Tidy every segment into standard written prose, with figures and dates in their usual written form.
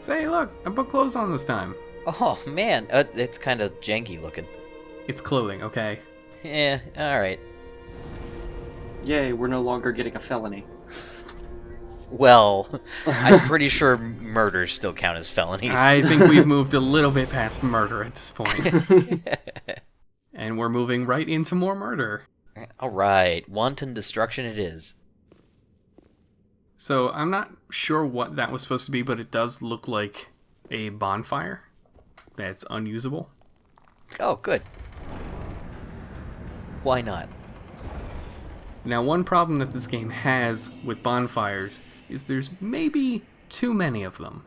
Say, look, I put clothes on this time. Oh, man. It's kind of janky looking. It's clothing, okay? Yeah, alright. Yay, we're no longer getting a felony. Well, I'm pretty sure murders still count as felonies. I think we've moved a little bit past murder at this point. And we're moving right into more murder. Alright, wanton destruction it is. So, I'm not sure what that was supposed to be, but it does look like a bonfire that's unusable. Oh, good. Why not? Now, one problem that this game has with bonfires is there's maybe too many of them.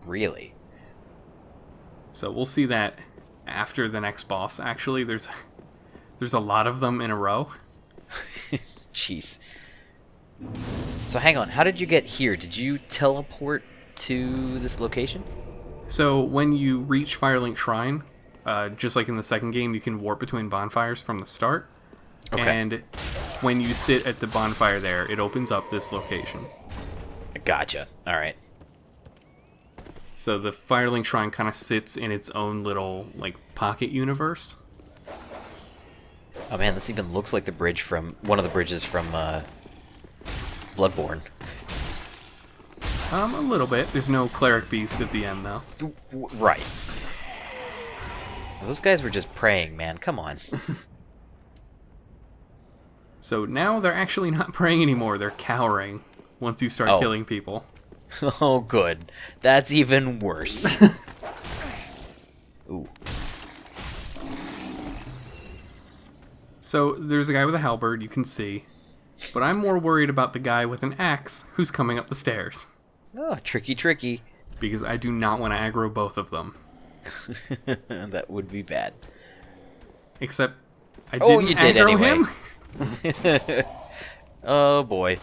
Really? So we'll see that after the next boss. Actually, there's a lot of them in a row. Jeez. So hang on, how did you get here? Did you teleport to this location? So when you reach Firelink Shrine, just like in the second game, you can warp between bonfires from the start. Okay. And when you sit at the bonfire there, it opens up this location. Gotcha. Alright. So the Firelink Shrine kind of sits in its own little, like, pocket universe. Oh man, this even looks like the bridge from... one of the bridges from, Bloodborne. A little bit. There's no Cleric Beast at the end, though. Right. Those guys were just praying, man. Come on. So now they're actually not praying anymore. They're cowering once you start killing people. Oh, good. That's even worse. Ooh. So there's a guy with a halberd, you can see. But I'm more worried about the guy with an axe who's coming up the stairs. Oh, tricky, tricky. Because I do not want to aggro both of them. That would be bad. Except I didn't you did aggro anyway. him. Oh boy.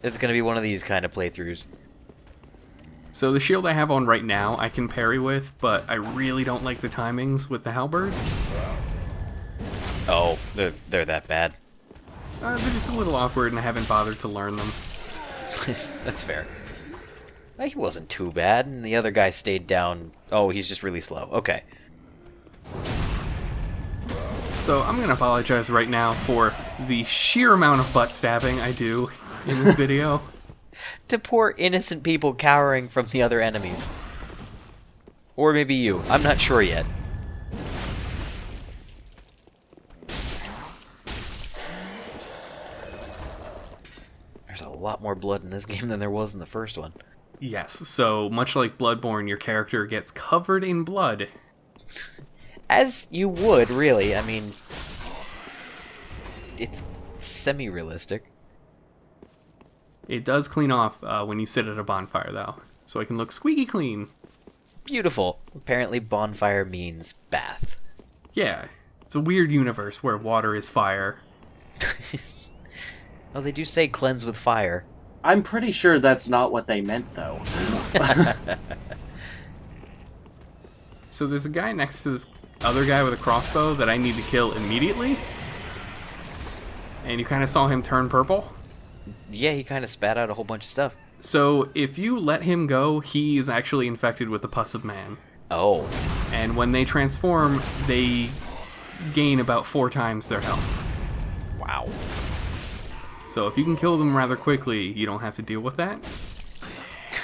It's gonna be one of these kind of playthroughs. So the shield I have on right now I can parry with, but I really don't like the timings with the halberds. Oh, they're that bad. They're just a little awkward and I haven't bothered to learn them. That's fair. He wasn't too bad, and the other guy stayed down. Oh, he's just really slow. Okay. So I'm going to apologize right now for the sheer amount of butt stabbing I do in this video. To poor innocent people cowering from the other enemies. Or maybe you. I'm not sure yet. There's a lot more blood in this game than there was in the first one. Yes, so much like Bloodborne, your character gets covered in blood. As you would, really. I mean, it's semi-realistic. It does clean off when you sit at a bonfire, though, so it can look squeaky clean. Beautiful. Apparently bonfire means bath. Yeah, it's a weird universe where water is fire. Well, they do say cleanse with fire. I'm pretty sure that's not what they meant, though. So there's a guy next to this other guy with a crossbow that I need to kill immediately. And you kind of saw him turn purple. Yeah, he kind of spat out a whole bunch of stuff. So if you let him go, he is actually infected with the Pus of Man. Oh. And when they transform, they gain about 4 times their health. Wow. So if you can kill them rather quickly, you don't have to deal with that.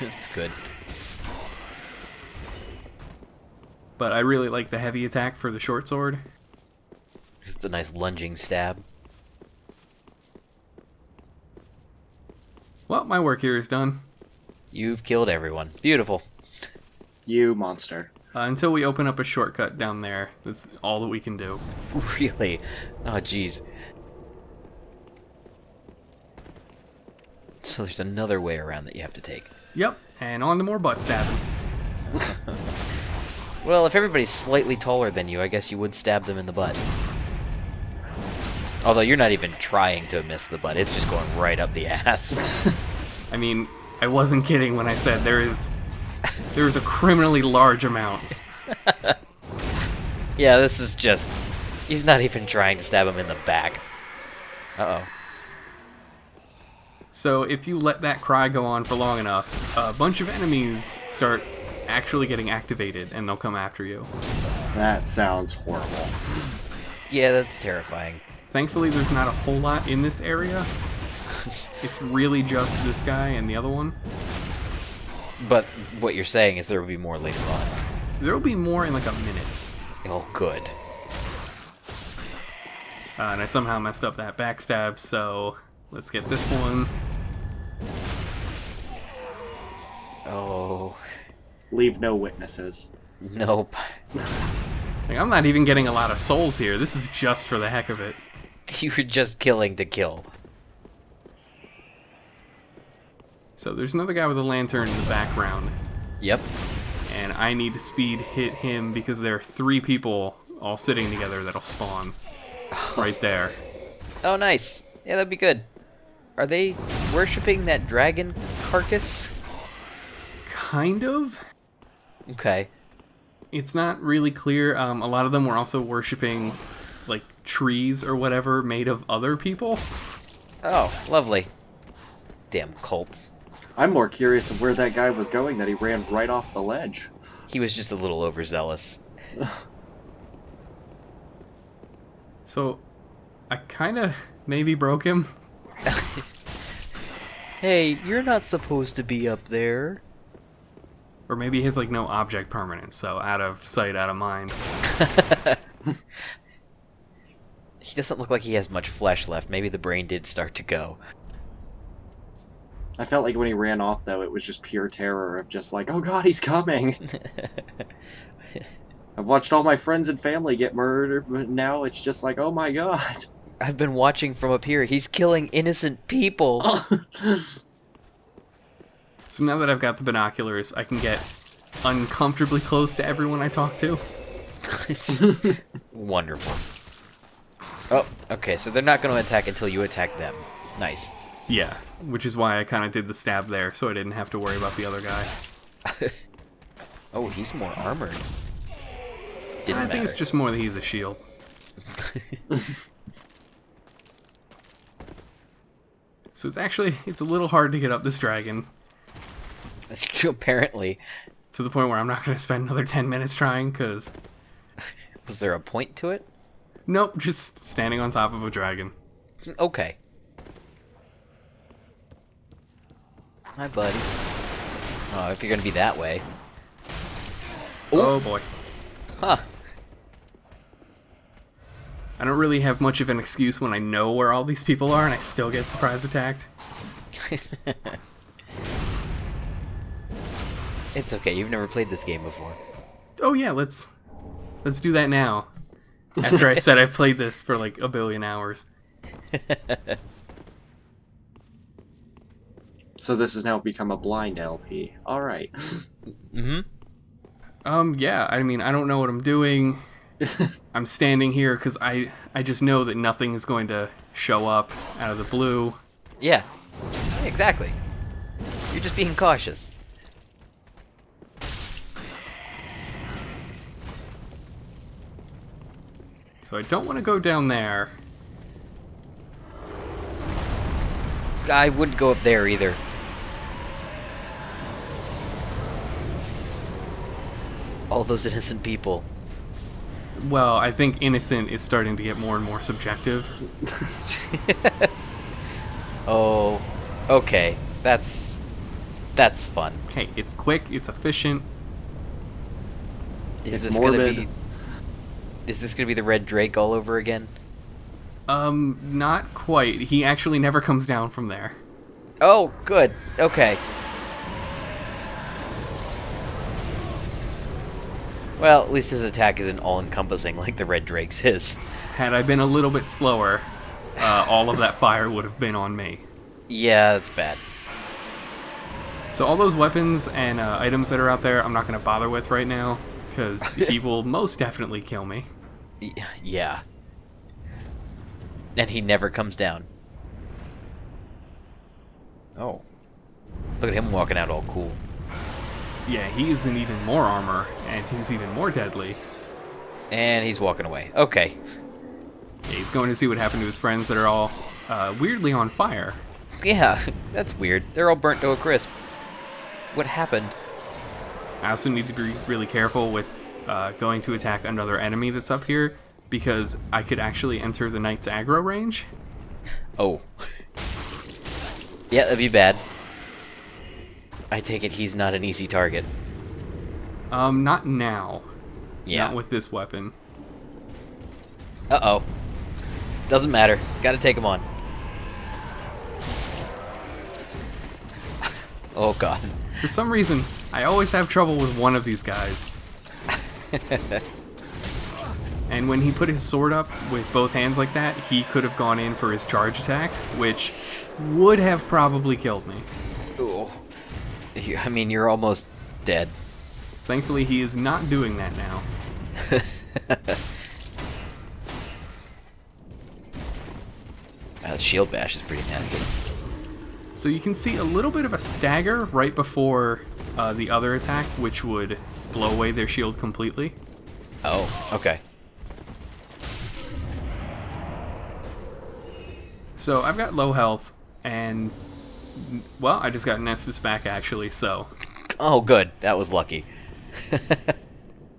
That's good. But I really like the heavy attack for the short sword. Just a nice lunging stab. Well, my work here is done. You've killed everyone. Beautiful. You monster. Until we open up a shortcut down there. That's all that we can do. Really? Oh, jeez. So there's another way around that you have to take. Yep, and on to more butt stabbing. Well, if everybody's slightly taller than you, I guess you would stab them in the butt. Although you're not even trying to miss the butt, it's just going right up the ass. I mean, I wasn't kidding when I said there is a criminally large amount. Yeah, this is just... he's not even trying to stab him in the back. Uh-oh. So if you let that cry go on for long enough, a bunch of enemies start actually getting activated, and they'll come after you. That sounds horrible. Yeah, that's terrifying. Thankfully, there's not a whole lot in this area. It's really just this guy and the other one. But what you're saying is there will be more later on. There'll be more in like a minute. Oh, good. And I somehow messed up that backstab, so let's get this one. Oh. Leave no witnesses. Nope. Like, I'm not even getting a lot of souls here. This is just for the heck of it. You were just killing to kill. So there's another guy with a lantern in the background. Yep. And I need to speed hit him because there are 3 people all sitting together that'll spawn. Right there. Oh, nice. Yeah, that'd be good. Are they worshipping that dragon carcass? Kind of. Okay. It's not really clear. A lot of them were also worshipping, like, trees or whatever made of other people. Oh, lovely. Damn cults. I'm more curious of where that guy was going that he ran right off the ledge. He was just a little overzealous. So, I kind of maybe broke him. Hey, you're not supposed to be up there. Or maybe he has, like, no object permanence, so out of sight, out of mind. He doesn't look like he has much flesh left. Maybe the brain did start to go. I felt like when he ran off, though, it was just pure terror of just like, oh god, he's coming! I've watched all my friends and family get murdered, but now it's just like, oh my god. I've been watching from up here. He's killing innocent people. So now that I've got the binoculars, I can get uncomfortably close to everyone I talk to. Wonderful. Oh, okay, so they're not going to attack until you attack them. Nice. Yeah, which is why I kind of did the stab there, so I didn't have to worry about the other guy. Oh, he's more armored. I Didn't think matter. it's just more that he's a shield. So it's a little hard to get up this dragon, Apparently. to the point where I'm not going to spend another 10 minutes trying, because... Was there a point to it? Nope, just standing on top of a dragon. Okay. Hi, buddy. Oh, if you're gonna be that way. Oh boy. Huh. I don't really have much of an excuse when I know where all these people are and I still get surprise attacked. It's okay, you've never played this game before. Oh yeah, let's do that now. After I said I've played this for like a billion hours. So this has now become a blind LP. Alright. Mm-hmm. Yeah, I mean, I don't know what I'm doing. I'm standing here because I just know that nothing is going to show up out of the blue. Yeah. Exactly. You're just being cautious. So I don't want to go down there. I wouldn't go up there either. All those innocent people. Well, I think innocent is starting to get more and more subjective. Oh, okay. That's fun. Hey, it's quick, it's efficient. Is It's this morbid. gonna be? Is this gonna be the Red Drake all over again? Not quite. He actually never comes down from there. Oh, good. Okay. Well, at least his attack isn't all-encompassing like the Red Drake's is. Had I been a little bit slower, all of that fire would have been on me. Yeah, that's bad. So all those weapons and items that are out there, I'm not going to bother with right now, because he will most definitely kill me. Yeah. And he never comes down. Oh. Look at him walking out all cool. Yeah, he's in even more armor, and he's even more deadly. And he's walking away. Okay. Yeah, he's going to see what happened to his friends that are all weirdly on fire. Yeah, that's weird. They're all burnt to a crisp. What happened? I also need to be really careful with going to attack another enemy that's up here, because I could actually enter the knight's aggro range. Oh. Yeah, that'd be bad. I take it he's not an easy target. Not now. Yeah. Not with this weapon. Uh-oh. Doesn't matter. Gotta take him on. Oh, God. For some reason, I always have trouble with one of these guys. And when he put his sword up with both hands like that, he could have gone in for his charge attack, which would have probably killed me. Ooh. I mean, you're almost dead. Thankfully, he is not doing that now. Shield bash is pretty nasty. So you can see a little bit of a stagger right before the other attack, which would blow away their shield completely. Oh, okay. So I've got low health, and, well, I just got Nessus back, actually, so... Oh, good. That was lucky.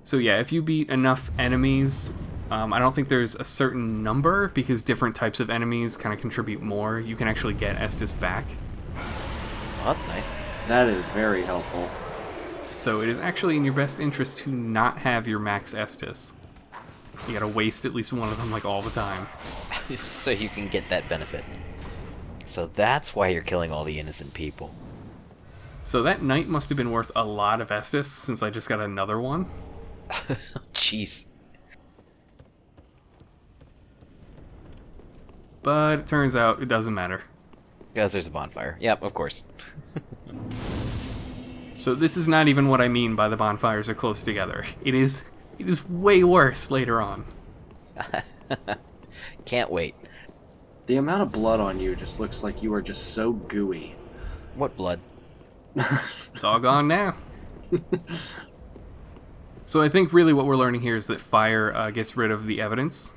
So yeah, if you beat enough enemies, I don't think there's a certain number, because different types of enemies kind of contribute more. You can actually get Estus back. Oh, that's nice. That is very helpful. So it is actually in your best interest to not have your max Estus. You gotta waste at least one of them, like, all the time. So you can get that benefit. So that's why you're killing all the innocent people. So that knight must have been worth a lot of Estus, since I just got another one. Jeez. But it turns out it doesn't matter. Because there's a bonfire. Yep, of course. So this is not even what I mean by the bonfires are close together. It is way worse later on. Can't wait. The amount of blood on you just looks like you are just so gooey. What blood? It's all gone now. So I think really what we're learning here is that fire gets rid of the evidence.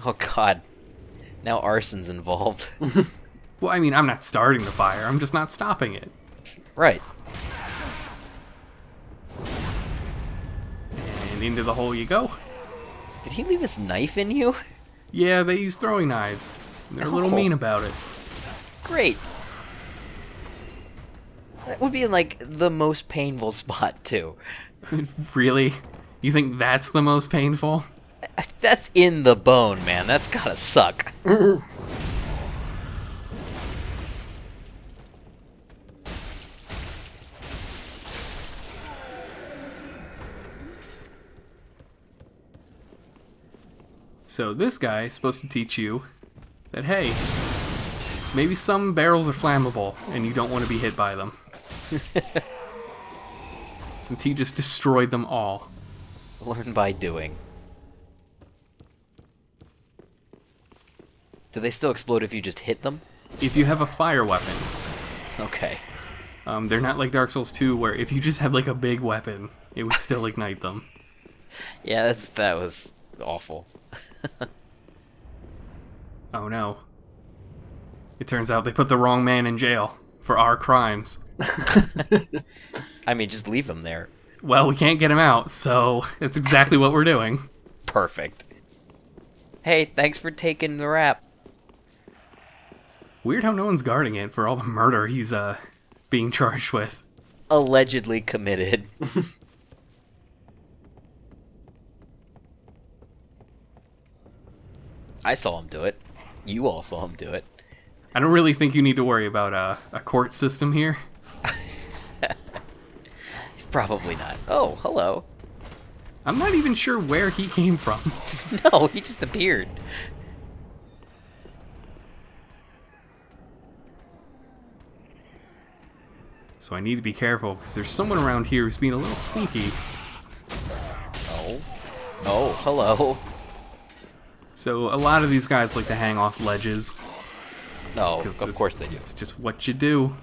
Oh, God. Now arson's involved. Well, I mean, I'm not starting the fire. I'm just not stopping it. Right. And into the hole you go. Did he leave his knife in you? Yeah, they use throwing knives. They're a little Oh. mean about it. Great. That would be in, like, the most painful spot, too. Really? You think that's the most painful? That's in the bone, man. That's gotta suck. So this guy is supposed to teach you that, hey, maybe some barrels are flammable and you don't want to be hit by them. Since he just destroyed them all. Learn by doing. Do they still explode if you just hit them? If you have a fire weapon. Okay. They're not like Dark Souls 2 where if you just had like a big weapon, it would still ignite them. Yeah, that was awful. Oh no. It turns out they put the wrong man in jail for our crimes. I mean, just leave him there. Well, we can't get him out, so that's exactly what we're doing. Perfect. Hey, thanks for taking the rap. Weird how no one's guarding it for all the murder he's being charged with. Allegedly committed. I saw him do it. You all saw him do it. I don't really think you need to worry about a court system here. Probably not. Oh, hello. I'm not even sure where he came from. No, he just appeared. So I need to be careful, because there's someone around here who's being a little sneaky. Oh. Oh, hello. So a lot of these guys like to hang off ledges. No, 'cause of course they do. It's just what you do.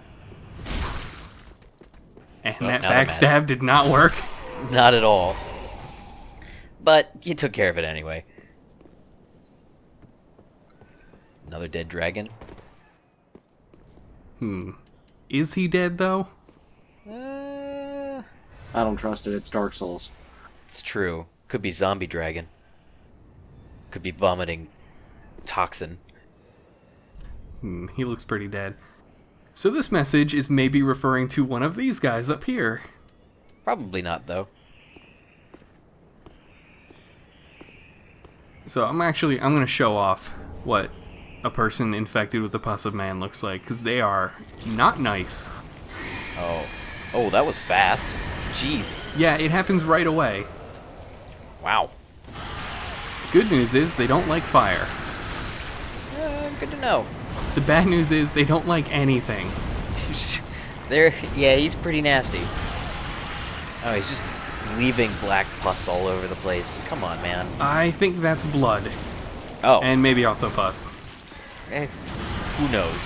And Well, that now they're backstab did not work. Not at all. But you took care of it anyway. Another dead dragon. Is he dead, though? I don't trust it. It's Dark Souls. It's true. Could be zombie dragon. Could be vomiting toxin. He looks pretty dead. So this message is maybe referring to one of these guys up here. Probably not, though. So I'm going to show off what a person infected with the pus of man looks like, because they are not nice. Oh, that was fast. Jeez. Yeah, it happens right away. Wow. Good news is they don't like fire. Good to know. The bad news is they don't like anything. Yeah, he's pretty nasty. Oh, he's just leaving black pus all over the place. Come on, man. I think that's blood. Oh. And maybe also pus. Who knows?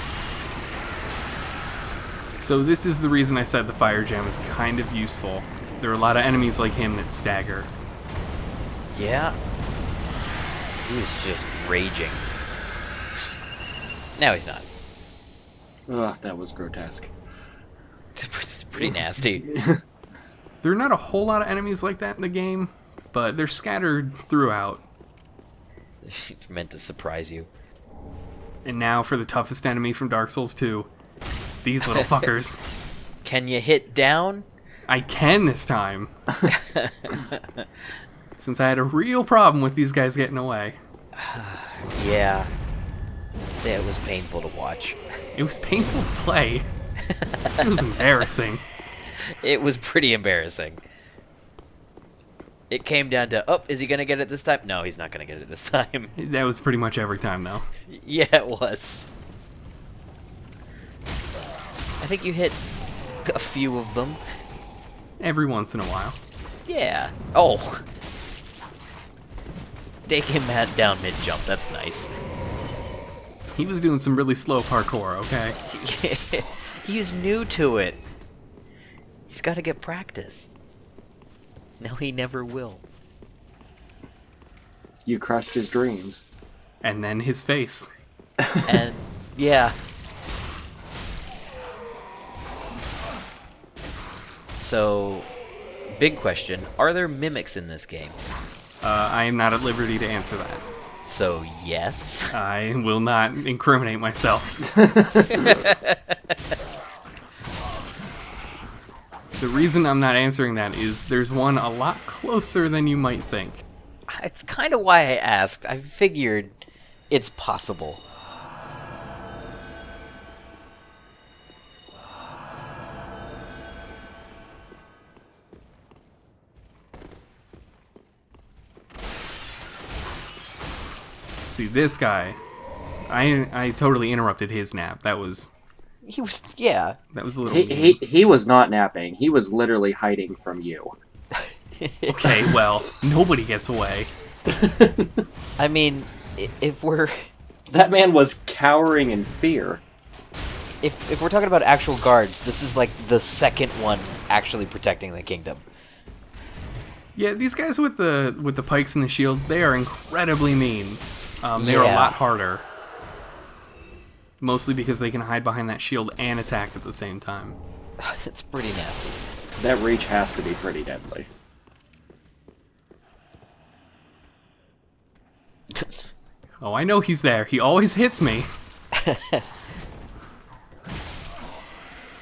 So this is the reason I said the fire gem is kind of useful. There are a lot of enemies like him that stagger. Yeah. He's just raging. Now he's not. Ugh, that was grotesque. It's pretty nasty. There are not a whole lot of enemies like that in the game, but they're scattered throughout. It's meant to surprise you. And now for the toughest enemy from Dark Souls 2. These little fuckers. Can you hit down? I can this time. Since I had a real problem with these guys getting away. Yeah. It was painful to watch. It was painful to play. It was embarrassing. It was pretty embarrassing. It came down to, oh, is he going to get it this time? No, he's not going to get it this time. That was pretty much every time, though. Yeah, it was. I think you hit a few of them. Every once in a while. Yeah. Oh. Take him down mid-jump. That's nice. He was doing some really slow parkour, okay? He's new to it. He's got to get practice. No, he never will. You crushed his dreams. And then his face. And, yeah. So, big question. Are there mimics in this game? I am not at liberty to answer that. So, yes. I will not incriminate myself. The reason I'm not answering that is there's one a lot closer than you might think. It's kind of why I asked. I figured it's possible. See, this guy, I totally interrupted his nap. That was Yeah. a little mean. He was not napping. He was literally hiding from you. Okay, well, nobody gets away. I mean, if we're That man was cowering in fear. if we're talking about actual guards, this is like the second one actually protecting the kingdom. Yeah, these guys with the pikes and the shields, they are incredibly mean. They're a Yeah. lot harder. Mostly because they can hide behind that shield and attack at the same time. It's pretty nasty. That reach has to be pretty deadly. Oh, I know he's there. He always hits me.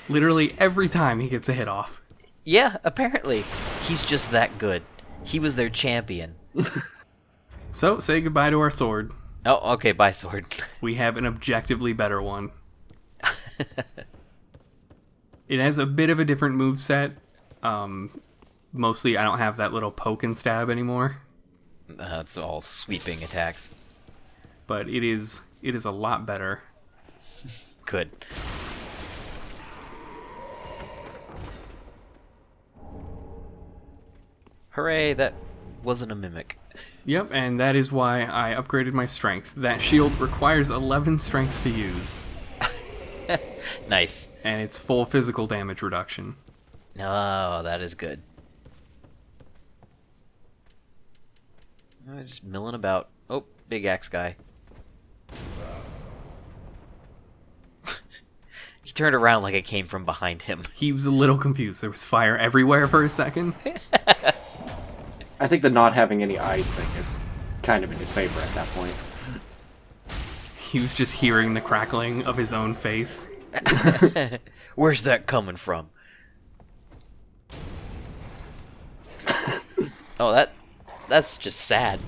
Literally every time he gets a hit off. Yeah, apparently. He's just that good. He was their champion. So, say goodbye to our sword. Oh, okay, bye, sword. We have an objectively better one. It has a bit of a different moveset. Mostly, I don't have that little poke and stab anymore. It's all sweeping attacks. But it is a lot better. Good. Hooray, that wasn't a mimic. Yep, and that is why I upgraded my strength. That shield requires 11 strength to use. Nice. And it's full physical damage reduction. Oh, that is good. Just milling about. Oh, big axe guy. turned around like it came from behind him. He was a little confused. There was fire everywhere for a second. I think the not having any eyes thing is kind of in his favor at that point. He was just hearing the crackling of his own face. Where's that coming from? Oh, that's just sad.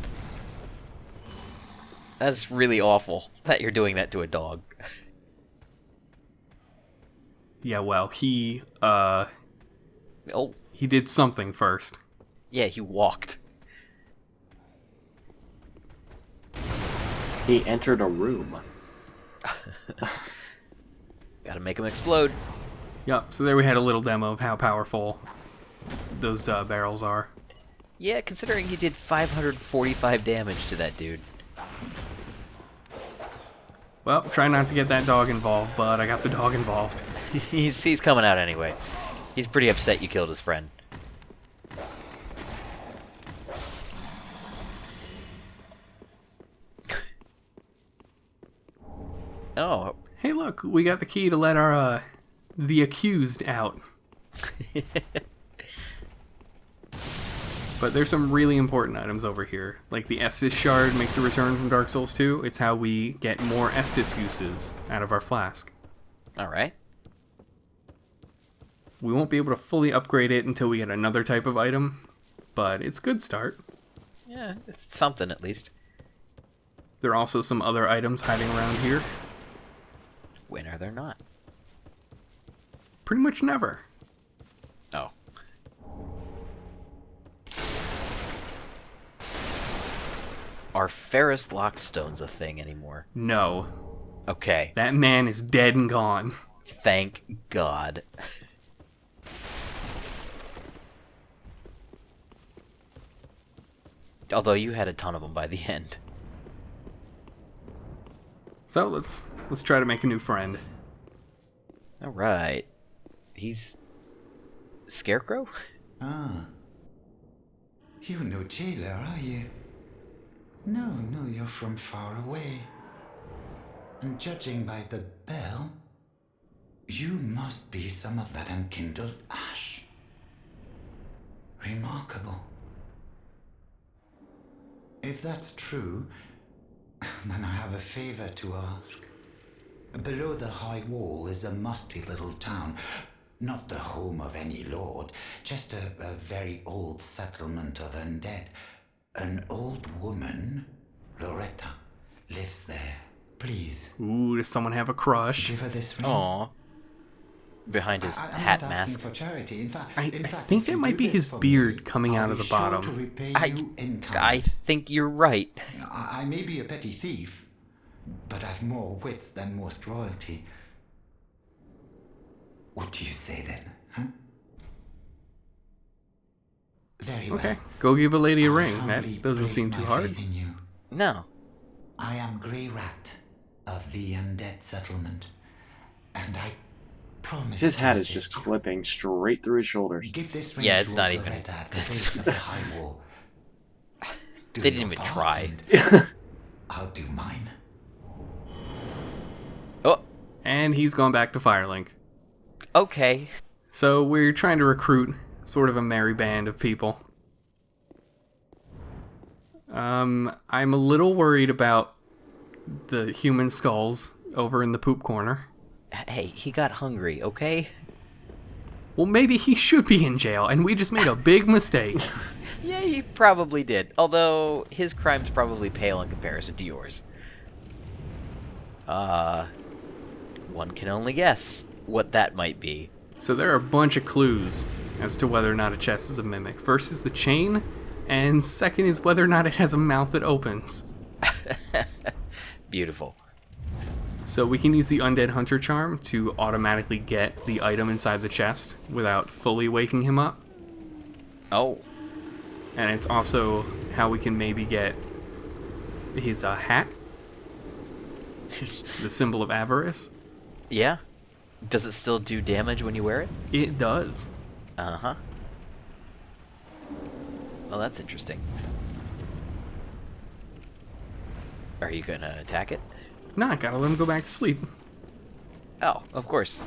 That's really awful that you're doing that to a dog. Yeah, well, he Oh, did something first. yeah, he walked. He entered a room. Gotta make him explode. Yup, so there we had a little demo of how powerful those barrels are. Yeah, considering he did 545 damage to that dude. Well, try not to get that dog involved, but I got the dog involved. He's coming out anyway. He's pretty upset you killed his friend. Oh. Hey, look, we got the key to let our, the accused out. But there's some really important items over here. Like the Estus shard makes a return from Dark Souls 2. It's how we get more Estus uses out of our flask. Alright. We won't be able to fully upgrade it until we get another type of item, but it's a good start. Yeah, it's something at least. There are also some other items hiding around here. When are there not? Pretty much never. Oh. Are Ferrous Lockstones a thing anymore? No. Okay. That man is dead and gone. Thank God. Although you had a ton of them by the end. So let's try to make a new friend. Alright. He's... Scarecrow? Ah. You're no jailer, are you? No, you're from far away. And judging by the bell, you must be some of that unkindled ash. Remarkable. If that's true, then I have a favor to ask. Below the high wall is a musty little town. Not the home of any lord, just a very old settlement of undead. An old woman, Loretta, lives there. Please, Ooh, does someone have a crush? give her this ring. Aw. Behind his I'm hat not asking mask. for charity. In fact, I in fact, think if that you might do be this his for beard me, coming I'll out of be the sure bottom. to repay I you in kind. I think you're right. I may be a petty thief, but I've more wits than most royalty. What do you say then, huh? Very well. Okay, go give a lady a I ring. humbly That doesn't place seem too my hard. faith in you. No. I am Grey Rat of the Undead Settlement, and I promise. His to hat is assist just you. clipping straight through his shoulders. Give this ring Yeah, to it's not Uncle even- Red at the base of the high wall. Do They didn't your even part, try. and I'll do mine. Oh, And he's gone back to Firelink. okay. So we're trying to recruit sort of a merry band of people. I'm a little worried about the human skulls over in the poop corner. Hey, he got hungry, okay? Well, maybe he should be in jail, and we just made a big mistake. Yeah, he probably did. Although, his crimes probably pale in comparison to yours. One can only guess what that might be. So there are a bunch of clues as to whether or not a chest is a mimic. First is the chain, and second is whether or not it has a mouth that opens. Beautiful. So we can use the Undead Hunter charm to automatically get the item inside the chest without fully waking him up. Oh. And it's also how we can maybe get his hat, the symbol of avarice. Yeah? Does it still do damage when you wear it? It does. Uh-huh. Well, that's interesting. Are you gonna attack it? Nah, gotta let him go back to sleep. Oh, of course.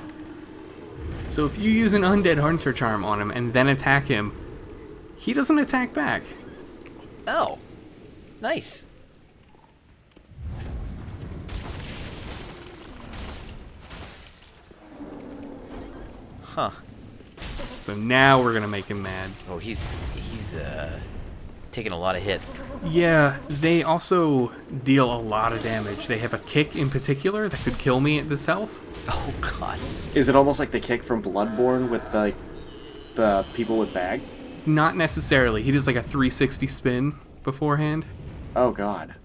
So if you use an undead hunter charm on him and then attack him, he doesn't attack back. Oh, nice. Huh. So now we're gonna make him mad. Oh, he's taking a lot of hits. Yeah, they also deal a lot of damage. They have a kick in particular that could kill me at this health. Oh god. Is it almost like the kick from Bloodborne with the people with bags? Not necessarily. He does like a 360 spin beforehand. Oh god.